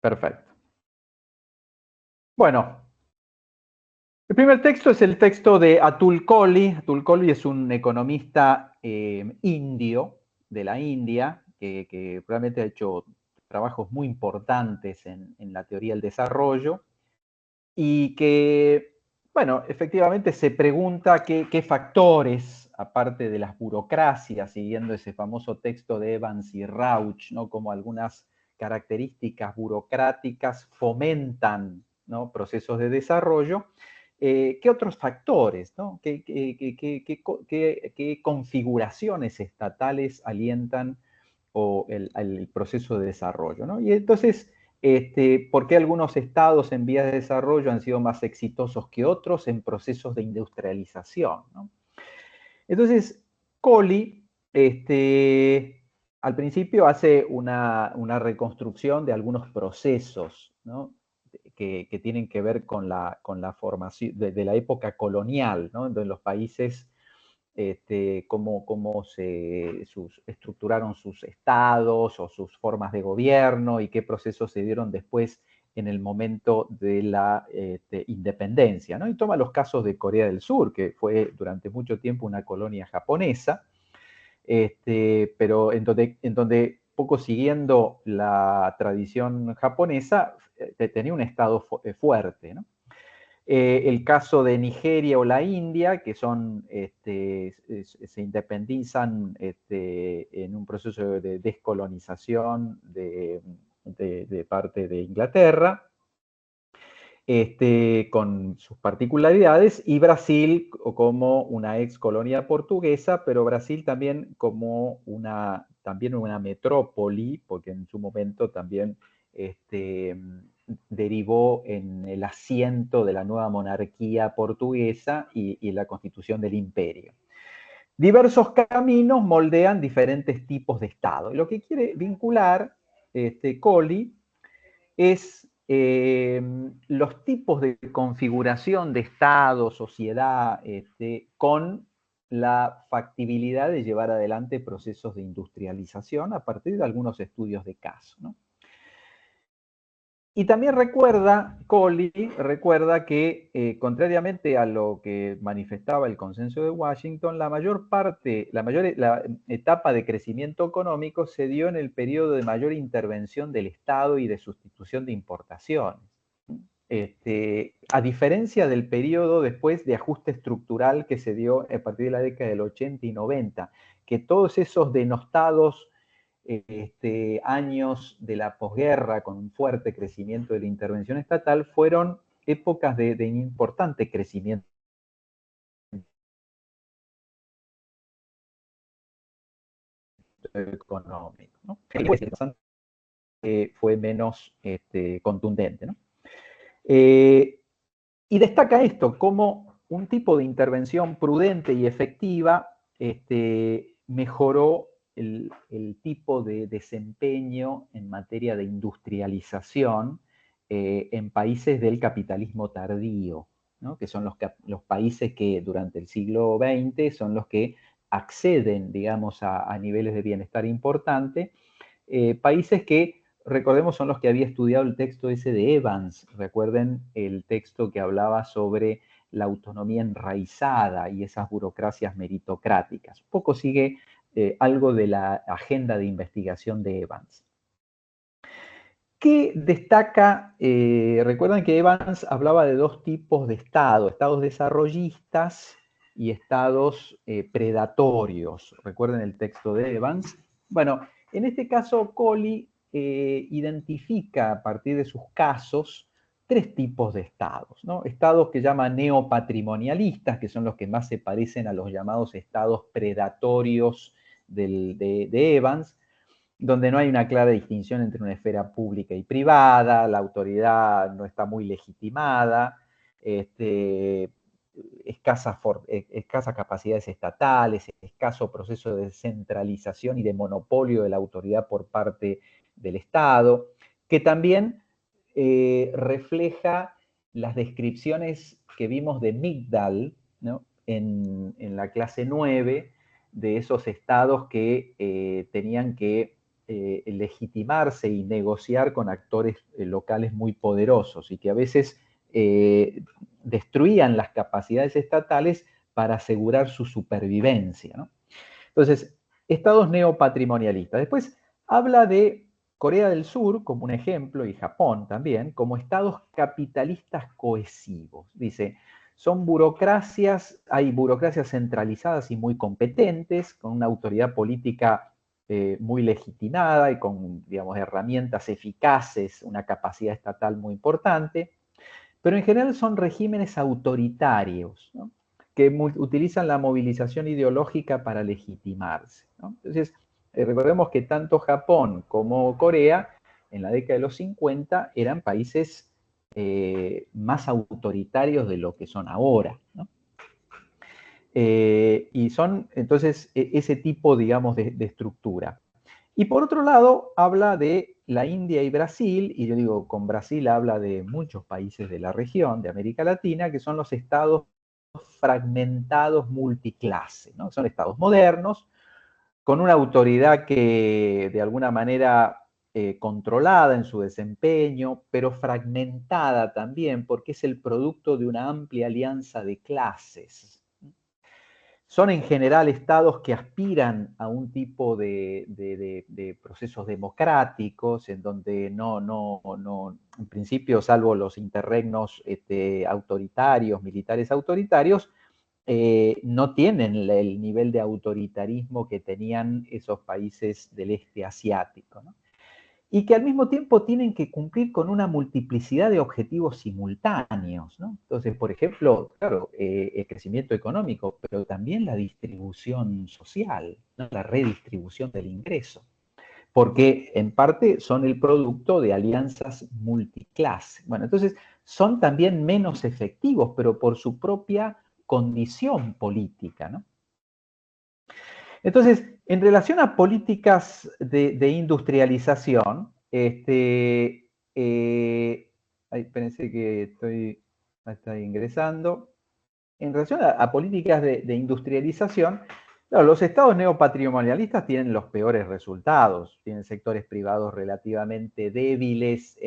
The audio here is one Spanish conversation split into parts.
Perfecto. Bueno, el primer texto es el texto de Atul Kohli. Atul Kohli es un economista indio, de la India, que realmente ha hecho trabajos muy importantes en la teoría del desarrollo y que, bueno, efectivamente se pregunta qué factores, aparte de las burocracias, siguiendo ese famoso texto de Evans y Rauch, ¿no? Como algunas características burocráticas fomentan, ¿no?, procesos de desarrollo. ¿Qué otros factores, ¿no? ¿Qué configuraciones estatales alientan el proceso de desarrollo, ¿no? Y entonces, ¿por qué algunos estados en vías de desarrollo han sido más exitosos que otros en procesos de industrialización, ¿no? Entonces, Colli, al principio hace una reconstrucción de algunos procesos, ¿no?, que tienen que ver con la formación de la época colonial, ¿no?, en los países, cómo estructuraron sus estados o sus formas de gobierno y qué procesos se dieron después en el momento de la independencia, ¿no? Y toma los casos de Corea del Sur, que fue durante mucho tiempo una colonia japonesa, pero en donde poco siguiendo la tradición japonesa, tenía un estado fuerte, ¿no? El caso de Nigeria o la India, que se independizan en un proceso de descolonización de parte de Inglaterra, con sus particularidades, y Brasil como una ex colonia portuguesa, pero Brasil también como también una metrópoli, porque en su momento también derivó en el asiento de la nueva monarquía portuguesa y la constitución del imperio. Diversos caminos moldean diferentes tipos de Estado. Y lo que quiere vincular Colli es los tipos de configuración de Estado, sociedad, con la factibilidad de llevar adelante procesos de industrialización a partir de algunos estudios de caso, ¿no? Y también Colli recuerda que, contrariamente a lo que manifestaba el consenso de Washington, la etapa de crecimiento económico se dio en el periodo de mayor intervención del Estado y de sustitución de importaciones. A diferencia del periodo después de ajuste estructural que se dio a partir de la década del 80 y 90, que todos esos denostados años de la posguerra con un fuerte crecimiento de la intervención estatal fueron épocas de importante crecimiento económico, ¿no? Fue menos contundente, ¿no? Y destaca esto como un tipo de intervención prudente y efectiva mejoró el tipo de desempeño en materia de industrialización en países del capitalismo tardío, ¿no?, que son los países que durante el siglo XX son los que acceden, digamos, a niveles de bienestar importante, países que, recordemos, son los que había estudiado el texto ese de Evans. Recuerden el texto que hablaba sobre la autonomía enraizada y esas burocracias meritocráticas. Un poco sigue algo de la agenda de investigación de Evans. ¿Qué destaca? Recuerdan que Evans hablaba de dos tipos de estados desarrollistas y estados predatorios. Recuerden el texto de Evans. Bueno, en este caso, Colli identifica a partir de sus casos tres tipos de estados, ¿no? Estados que llama neopatrimonialistas, que son los que más se parecen a los llamados estados predatorios de Evans, donde no hay una clara distinción entre una esfera pública y privada, la autoridad no está muy legitimada, escasas capacidades estatales, escaso proceso de centralización y de monopolio de la autoridad por parte del Estado, que también refleja las descripciones que vimos de Migdal, ¿no?, en la clase 9, de esos estados que tenían que legitimarse y negociar con actores locales muy poderosos y que a veces destruían las capacidades estatales para asegurar su supervivencia, ¿no? Entonces, estados neopatrimonialistas. Después habla de Corea del Sur como un ejemplo y Japón también como estados capitalistas cohesivos. Dice, son burocracias, hay burocracias centralizadas y muy competentes, con una autoridad política muy legitimada y con, digamos, herramientas eficaces, una capacidad estatal muy importante, pero en general son regímenes autoritarios, ¿no? Que utilizan la movilización ideológica para legitimarse, ¿no? Entonces, recordemos que tanto Japón como Corea en la década de los 50 eran países más autoritarios de lo que son ahora, ¿no? Y son entonces ese tipo, digamos, de estructura. Y por otro lado, habla de la India y Brasil, y yo digo, con Brasil habla de muchos países de la región, de América Latina, que son los estados fragmentados multiclase, ¿no? Son estados modernos, con una autoridad que de alguna manera controlada en su desempeño, pero fragmentada también, porque es el producto de una amplia alianza de clases. Son en general estados que aspiran a un tipo de procesos democráticos, en donde en principio, salvo los interregnos autoritarios, militares autoritarios, no tienen el nivel de autoritarismo que tenían esos países del este asiático, ¿no? Y que al mismo tiempo tienen que cumplir con una multiplicidad de objetivos simultáneos, ¿no? Entonces, por ejemplo, claro, el crecimiento económico, pero también la distribución social, ¿no? La redistribución del ingreso, porque en parte son el producto de alianzas multiclase. Bueno, entonces son también menos efectivos, pero por su propia condición política, ¿no? Entonces, en relación a políticas de industrialización, pensé que estoy ingresando. En relación a políticas de industrialización, claro, los estados neopatrimonialistas tienen los peores resultados, tienen sectores privados relativamente débiles,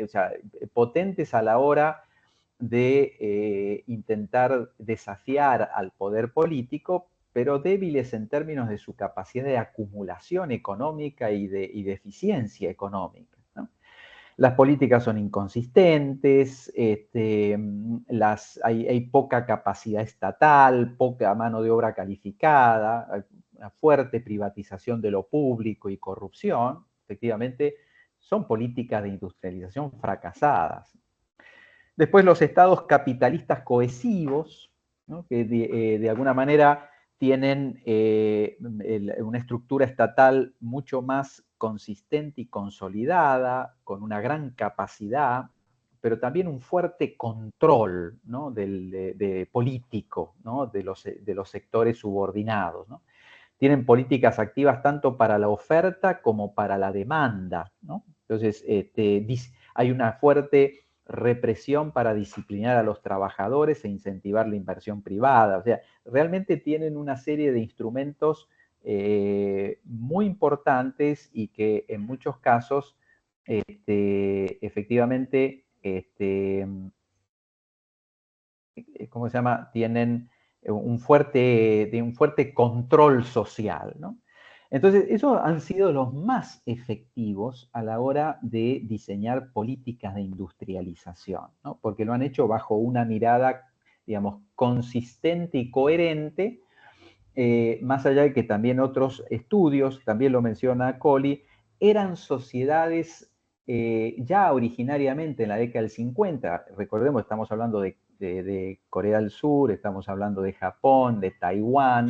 o sea, potentes a la hora de intentar desafiar al poder político, pero débiles en términos de su capacidad de acumulación económica y de eficiencia económica, ¿no? Las políticas son inconsistentes, hay poca capacidad estatal, poca mano de obra calificada, hay una fuerte privatización de lo público y corrupción. Efectivamente, son políticas de industrialización fracasadas. Después los estados capitalistas cohesivos, ¿no? Que de alguna manera tienen una estructura estatal mucho más consistente y consolidada, con una gran capacidad, pero también un fuerte control, ¿no? Político, ¿no? de los sectores subordinados, ¿no? Tienen políticas activas tanto para la oferta como para la demanda, ¿no? Entonces, hay una fuerte represión para disciplinar a los trabajadores e incentivar la inversión privada. O sea, realmente tienen una serie de instrumentos muy importantes y que en muchos casos, efectivamente, ¿cómo se llama? Tienen un fuerte control social, ¿no? Entonces, esos han sido los más efectivos a la hora de diseñar políticas de industrialización, ¿no? Porque lo han hecho bajo una mirada, digamos, consistente y coherente, más allá de que también otros estudios, también lo menciona Colli, eran sociedades ya originariamente en la década del 50, recordemos, estamos hablando de Corea del Sur, estamos hablando de Japón, de Taiwán,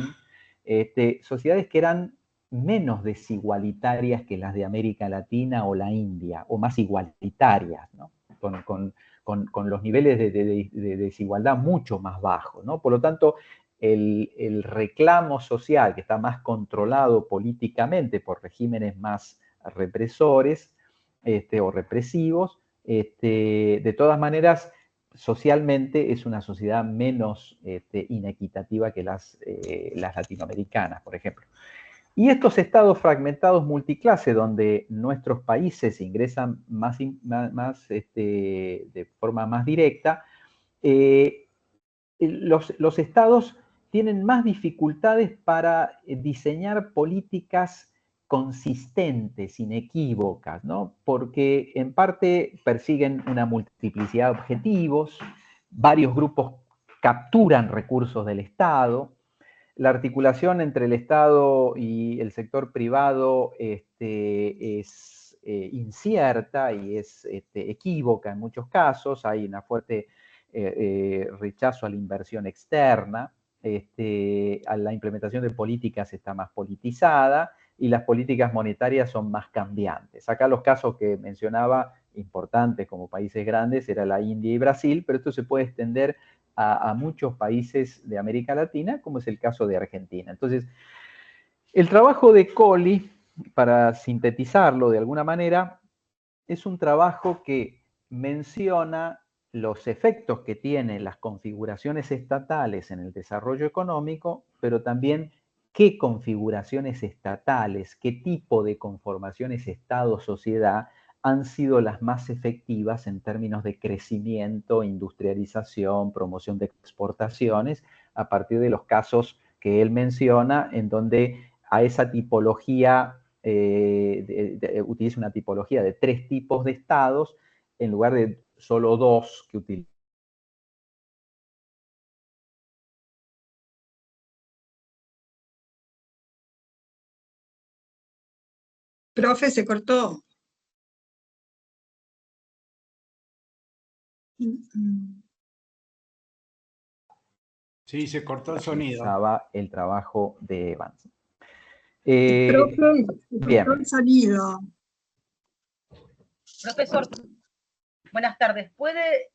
sociedades que eran menos desigualitarias que las de América Latina o la India, o más igualitarias, ¿no? Con los niveles de desigualdad mucho más bajos, ¿no? Por lo tanto, el reclamo social, que está más controlado políticamente por regímenes más represores o represivos, de todas maneras, socialmente es una sociedad menos inequitativa que las latinoamericanas, por ejemplo. Y estos estados fragmentados multiclase, donde nuestros países ingresan de forma más directa, los estados tienen más dificultades para diseñar políticas consistentes, inequívocas, ¿no? Porque en parte persiguen una multiplicidad de objetivos, varios grupos capturan recursos del Estado, la articulación entre el Estado y el sector privado es incierta y es equívoca en muchos casos, hay una fuerte rechazo a la inversión externa, a la implementación de políticas está más politizada y las políticas monetarias son más cambiantes. Acá los casos que mencionaba, importantes como países grandes, era la India y Brasil, pero esto se puede extender a muchos países de América Latina, como es el caso de Argentina. Entonces, el trabajo de Colli, para sintetizarlo de alguna manera, es un trabajo que menciona los efectos que tienen las configuraciones estatales en el desarrollo económico, pero también qué configuraciones estatales, qué tipo de conformaciones Estado-sociedad han sido las más efectivas en términos de crecimiento, industrialización, promoción de exportaciones, a partir de los casos que él menciona, en donde a esa tipología utiliza una tipología de 3 tipos de estados en lugar de solo 2 que utiliza. Profe, se cortó. Sí, se cortó el sonido. El trabajo de Evans. Profe, se bien. cortó el sonido. Profesor, buenas tardes. ¿Puede